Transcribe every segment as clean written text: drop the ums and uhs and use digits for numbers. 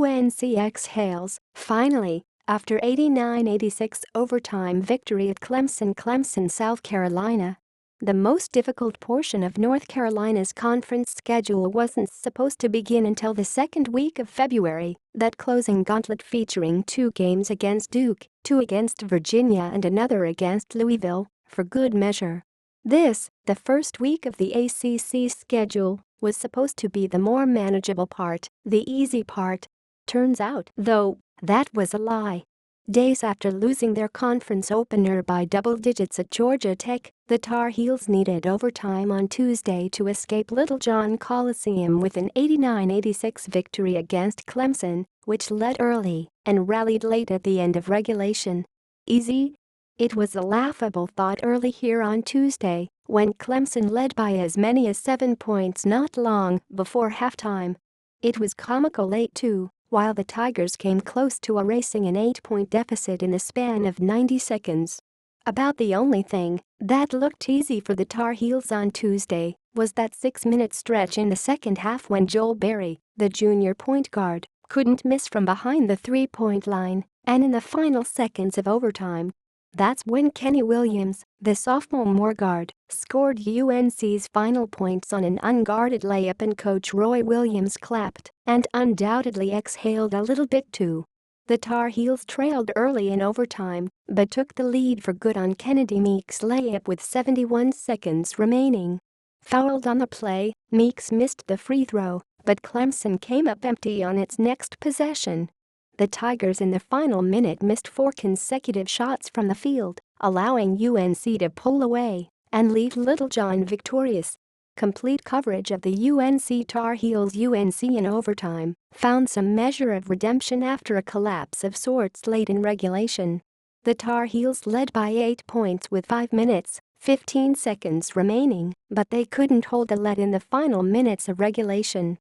UNC exhales, finally, after 89-86 overtime victory at Clemson, South Carolina. The most difficult portion of North Carolina's conference schedule wasn't supposed to begin until the second week of February, that closing gauntlet featuring 2 games against Duke, 2 against Virginia and another against Louisville, for good measure. This, the first week of the ACC schedule, was supposed to be the more manageable part, the easy part. Turns out, though, that was a lie. Days after losing their conference opener by double digits at Georgia Tech, the Tar Heels needed overtime on Tuesday to escape Littlejohn Coliseum with an 89-86 victory against Clemson, which led early and rallied late at the end of regulation. Easy? It was a laughable thought early here on Tuesday, when Clemson led by as many as 7 points not long before halftime. It was comical late too, while the Tigers came close to erasing an 8-point deficit in the span of 90 seconds. About the only thing that looked easy for the Tar Heels on Tuesday was that 6-minute stretch in the second half when Joel Berry, the junior point guard, couldn't miss from behind the 3-point line, and in the final seconds of overtime, that's when Kenny Williams, the sophomore guard, scored UNC's final points on an unguarded layup, and Coach Roy Williams clapped and undoubtedly exhaled a little bit too. The Tar Heels trailed early in overtime but took the lead for good on Kennedy Meeks' layup with 71 seconds remaining. Fouled on the play, Meeks missed the free throw, but Clemson came up empty on its next possession. The Tigers in the final minute missed 4 consecutive shots from the field, allowing UNC to pull away and leave Littlejohn victorious. Complete coverage of the UNC Tar Heels. UNC in overtime found some measure of redemption after a collapse of sorts late in regulation. The Tar Heels led by 8 points with 5 minutes, 15 seconds remaining, but they couldn't hold the lead in the final minutes of regulation.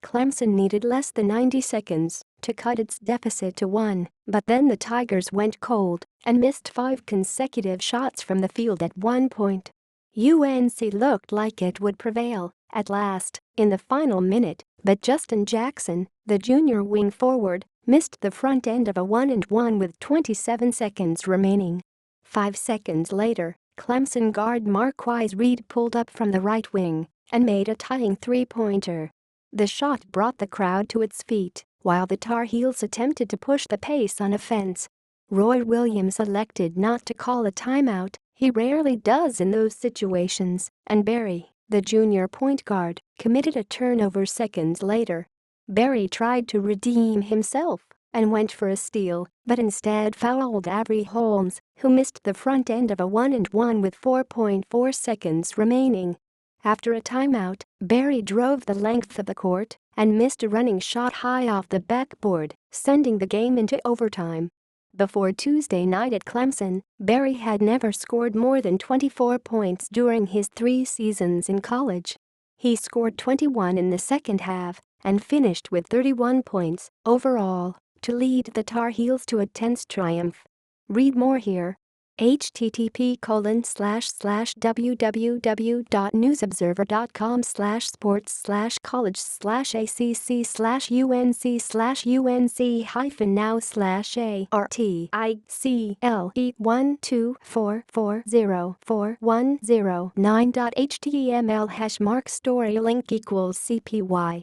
Clemson needed less than 90 seconds to cut its deficit to 1, but then the Tigers went cold and missed 5 consecutive shots from the field at one point. UNC looked like it would prevail at last in the final minute, but Justin Jackson, the junior wing forward, missed the front end of a 1-and-1 with 27 seconds remaining. 5 seconds later, Clemson guard Marquise Reed pulled up from the right wing and made a tying 3-pointer. The shot brought the crowd to its feet, while the Tar Heels attempted to push the pace on offense. Roy Williams elected not to call a timeout, he rarely does in those situations, and Berry, the junior point guard, committed a turnover seconds later. Berry tried to redeem himself and went for a steal, but instead fouled Avery Holmes, who missed the front end of a 1-and-1 with 4.4 seconds remaining. After a timeout, Berry drove the length of the court and missed a running shot high off the backboard, sending the game into overtime. Before Tuesday night at Clemson, Berry had never scored more than 24 points during his 3 seasons in college. He scored 21 in the second half and finished with 31 points overall to lead the Tar Heels to a tense triumph. Read more here. http://www.newsobserver.com/sports/college/acc/UNC/UNC-1244010.html #story link equals CPY